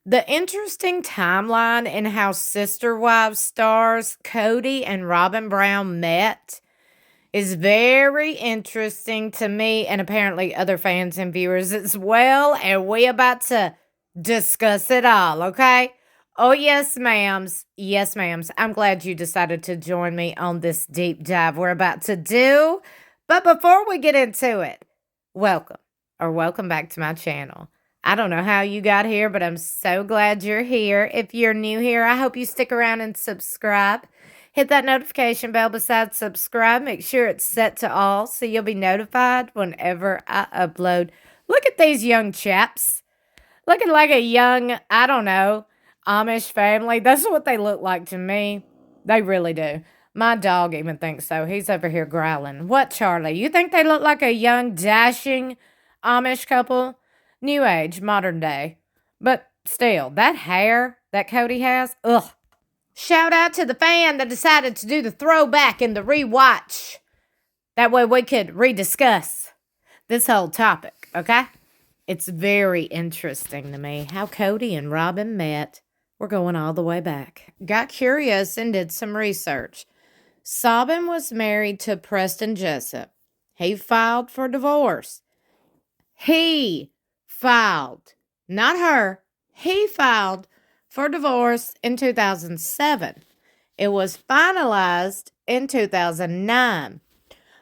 The interesting timeline in how Sister Wives stars Kody and Robyn Brown met is very interesting to me and apparently other fans and viewers as well. And we about to discuss it all, okay? Oh, yes, ma'ams. Yes, ma'ams. I'm glad you decided to join me on this deep dive we're about to do. But before we get into it, welcome back to my channel. I don't know how you got here, but I'm so glad you're here. If you're new here, I hope you stick around and subscribe. Hit that notification bell beside subscribe. Make sure it's set to all so you'll be notified whenever I upload. Look at these young chaps. Looking like a young, I don't know, Amish family. That's what they look like to me. They really do. My dog even thinks so. He's over here growling. What, Charlie? You think they look like a young, dashing Amish couple? New age, modern day. But still, that hair that Kody has, ugh. Shout out to the fan that decided to do the throwback and the rewatch. That way we could rediscuss this whole topic, okay? It's very interesting to me how Kody and Robyn met. We're going all the way back. Got curious and did some research. Robyn was married to Preston Jessup. He filed for divorce. He filed, not her, he filed for divorce in 2007. It was finalized in 2009.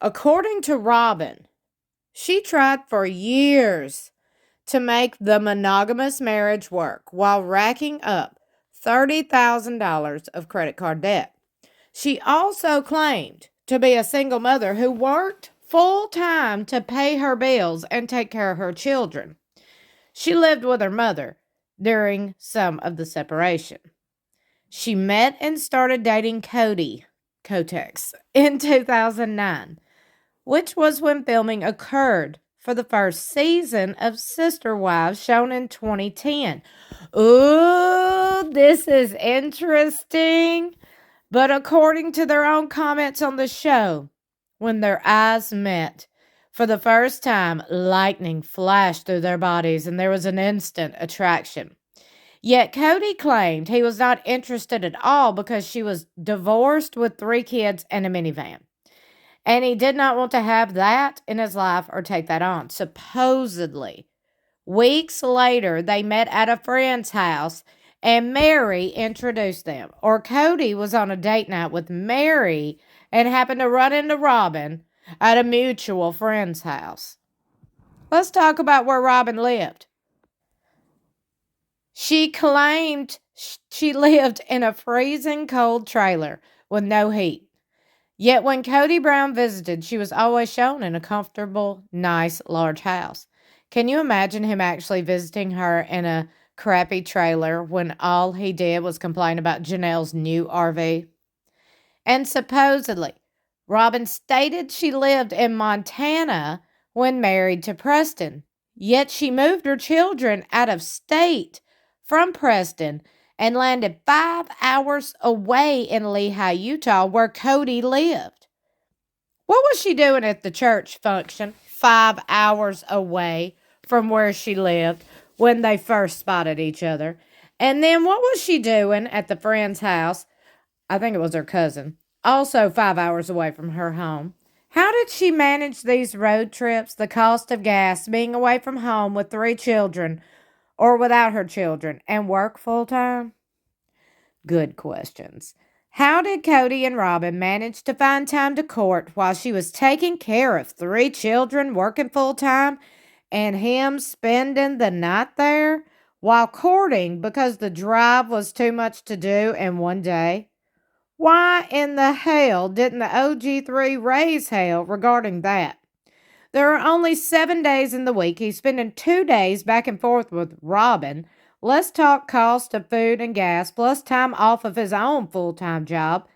According to Robyn, she tried for years to make the monogamous marriage work while racking up $30,000 of credit card debt. She also claimed to be a single mother who worked full-time to pay her bills and take care of her children. She lived with her mother during some of the separation. She met and started dating Kody Kotex in 2009, which was when filming occurred for the first season of Sister Wives, shown in 2010. Ooh, this is interesting. But according to their own comments on the show, when their eyes met, for the first time, lightning flashed through their bodies and there was an instant attraction. Yet Kody claimed he was not interested at all because she was divorced with 3 kids and a minivan. And he did not want to have that in his life or take that on. Supposedly, weeks later, they met at a friend's house and Mary introduced them. Or Kody was on a date night with Mary and happened to run into Robyn at a mutual friend's house. Let's talk about where Robyn lived. She claimed she lived in a freezing cold trailer with no heat. Yet when Kody Brown visited, she was always shown in a comfortable, nice, large house. Can you imagine him actually visiting her in a crappy trailer when all he did was complain about Janelle's new RV? And supposedly, Robyn stated she lived in Montana when married to Preston. Yet she moved her children out of state from Preston and landed 5 hours away in Lehigh, Utah, where Kody lived. What was she doing at the church function 5 hours away from where she lived when they first spotted each other? And then what was she doing at the friend's house? I think it was her cousin, also 5 hours away from her home. How did she manage these road trips, the cost of gas, being away from home with 3 children or without her children, and work full-time? Good questions. How did Kody and Robyn manage to find time to court while she was taking care of 3 children, working full-time, and him spending the night there while courting because the drive was too much to do in one day? Why in the hell didn't the OG3 raise hell regarding that? There are only 7 days in the week. He's spending 2 days back and forth with Robyn. Let's talk cost of food and gas, plus time off of his own full-time job.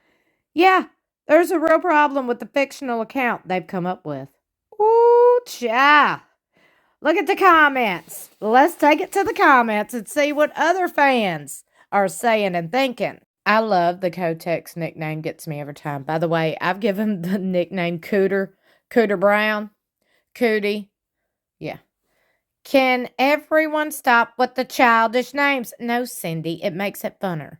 Yeah, there's a real problem with the fictional account they've come up with. Ooh, cha. Look at the comments. Let's take it to the comments and see what other fans are saying and thinking. I love the Kotex nickname. Gets me every time. By the way, I've given the nickname Cooter Brown. Kody. Yeah. Can everyone stop with the childish names? No, Cindy, it makes it funner.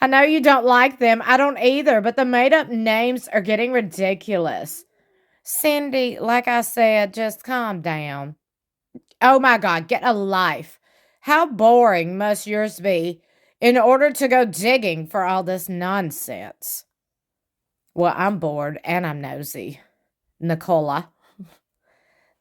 I know you don't like them. I don't either, but the made up names are getting ridiculous. Cindy, like I said, just calm down. Oh my God, get a life. How boring must yours be in order to go digging for all this nonsense? Well, I'm bored and I'm nosy. Nicola.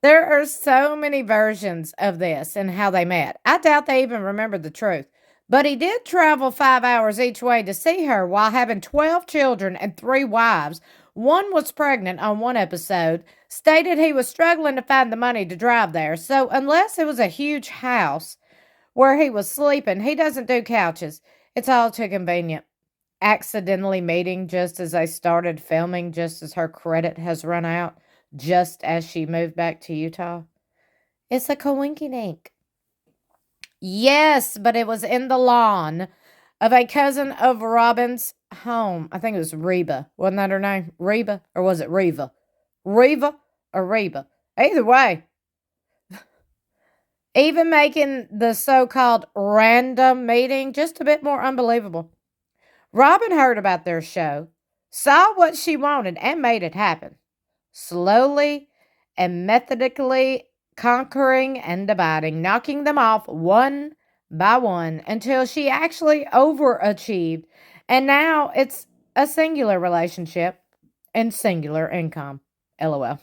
There are so many versions of this and how they met. I doubt they even remember the truth. But he did travel 5 hours each way to see her while having 12 children and 3 wives. One was pregnant on one episode, stated he was struggling to find the money to drive there. So unless it was a huge house where he was sleeping, he doesn't do couches. It's all too convenient. Accidentally meeting just as they started filming, just as her credit has run out, just as she moved back to Utah. It's a coinky-dink. Yes, but it was in the lawn of a cousin of Robyn's home. I think it was Reba. Wasn't that her name? Reba? Or was it Reva? Reva or Reba? Either way. Even making the so-called random meeting just a bit more unbelievable. Robyn heard about their show, saw what she wanted, and made it happen. Slowly and methodically conquering and dividing, knocking them off one by one until she actually overachieved. And now it's a singular relationship and singular income. LOL.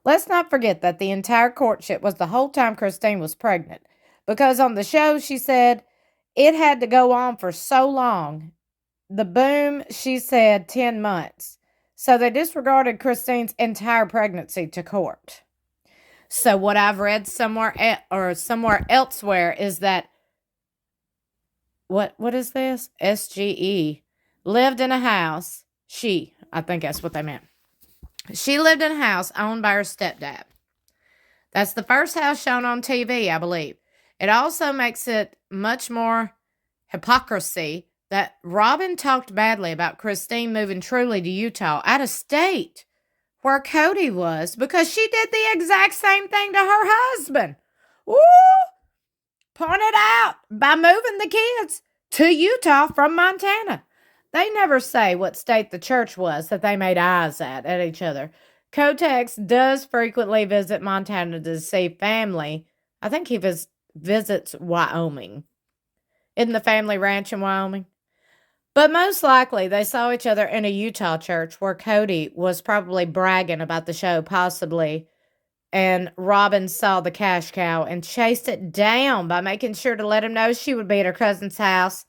Let's not forget that the entire courtship was the whole time Christine was pregnant. Because on the show, she said it had to go on for so long. The boom, she said 10 months. So they disregarded Christine's entire pregnancy to court. So what I've read somewhere elsewhere is that what is this? SGE lived in a house. I think that's what they meant. She lived in a house owned by her stepdad. That's the first house shown on TV, I believe. It also makes it much more hypocrisy that Robyn talked badly about Christine moving truly to Utah, out of state, where Kody was, because she did the exact same thing to her husband. Woo! Pointed out by moving the kids to Utah from Montana. They never say what state the church was that they made eyes at each other. Kotex does frequently visit Montana to see family. I think he visits Wyoming. Isn't the family ranch in Wyoming? But most likely, they saw each other in a Utah church where Kody was probably bragging about the show, possibly. And Robyn saw the cash cow and chased it down by making sure to let him know she would be at her cousin's house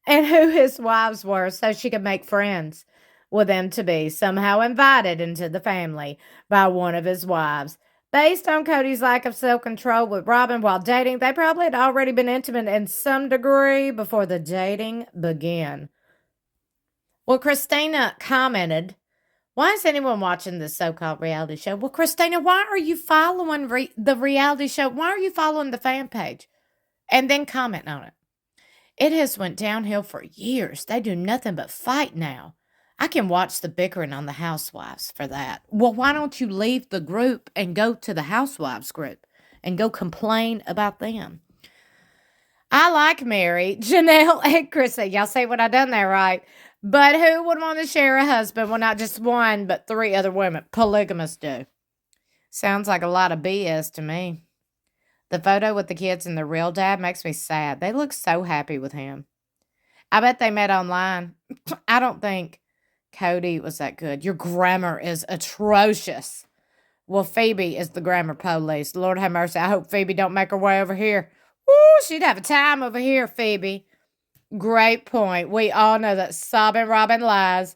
and who his wives were so she could make friends with them to be somehow invited into the family by one of his wives. Based on Kody's lack of self-control with Robyn while dating, they probably had already been intimate in some degree before the dating began. Well, Christina commented, why is anyone watching this so-called reality show? Well, Christina, why are you following the reality show? Why are you following the fan page? And then comment on it. It has went downhill for years. They do nothing but fight now. I can watch the bickering on the housewives for that. Well, why don't you leave the group and go to the housewives group and go complain about them? I like Mary, Janelle, and Chrissy. Y'all see what I done there, right? But who would want to share a husband? Well, not just one, but 3 other women. Polygamists do. Sounds like a lot of BS to me. The photo with the kids and the real dad makes me sad. They look so happy with him. I bet they met online. I don't think Kody was that good. Your grammar is atrocious. Well, Phoebe is the grammar police. Lord have mercy. I hope Phoebe don't make her way over here. Woo, she'd have a time over here, Phoebe. Great point. We all know that sobbing Robyn lies.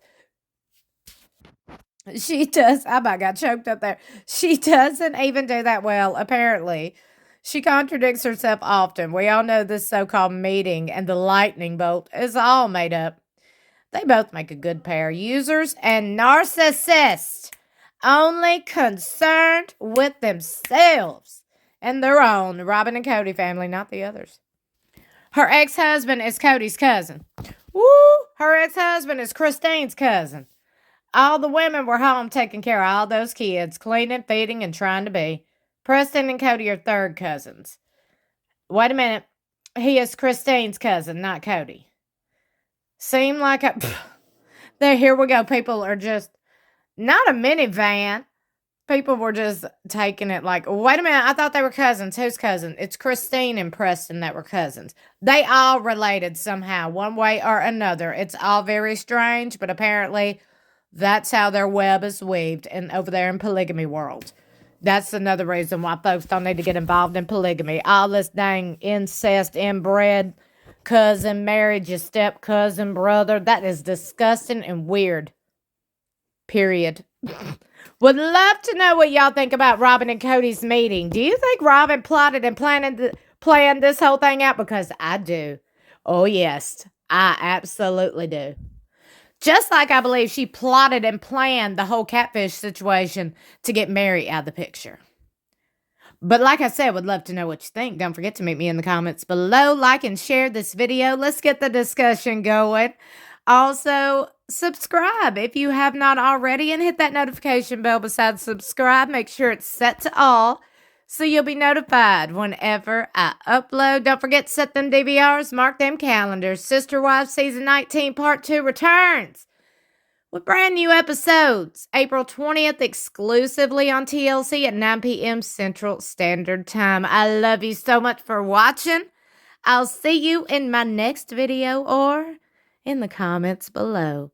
She does. I about got choked up there. She doesn't even do that well, apparently. She contradicts herself often. We all know this so-called meeting and the lightning bolt is all made up. They both make a good pair. Users and narcissists. Only concerned with themselves and their own. Robyn and Kody family, not the others. Her ex-husband is Kody's cousin. Woo! Her ex-husband is Christine's cousin. All the women were home taking care of all those kids, cleaning, feeding, and trying to be. Preston and Kody are third cousins. Wait a minute. He is Christine's cousin, not Kody. Seem like a... There, here we go. People are just... Not a minivan. People were just taking it like, wait a minute, I thought they were cousins. Who's cousin? It's Christine and Preston that were cousins. They all related somehow, one way or another. It's all very strange, but apparently that's how their web is weaved and over there in polygamy world. That's another reason why folks don't need to get involved in polygamy. All this dang incest, inbred, cousin, marriage, your step cousin, brother. That is disgusting and weird. Period. Would love to know what y'all think about Robyn and Kody's meeting. Do you think Robyn plotted and planned this whole thing out? Because I do. Oh, yes. I absolutely do. Just like I believe she plotted and planned the whole catfish situation to get Mary out of the picture. But like I said, would love to know what you think. Don't forget to meet me in the comments below. Like and share this video. Let's get the discussion going. Also, subscribe if you have not already and hit that notification bell beside subscribe. Make sure it's set to all so you'll be notified whenever I upload. Don't forget to set them DVRs, mark them calendars. Sister Wives Season 19 Part 2 returns with brand new episodes. April 20th exclusively on TLC at 9 p.m. Central Standard Time. I love you so much for watching. I'll see you in my next video or in the comments below.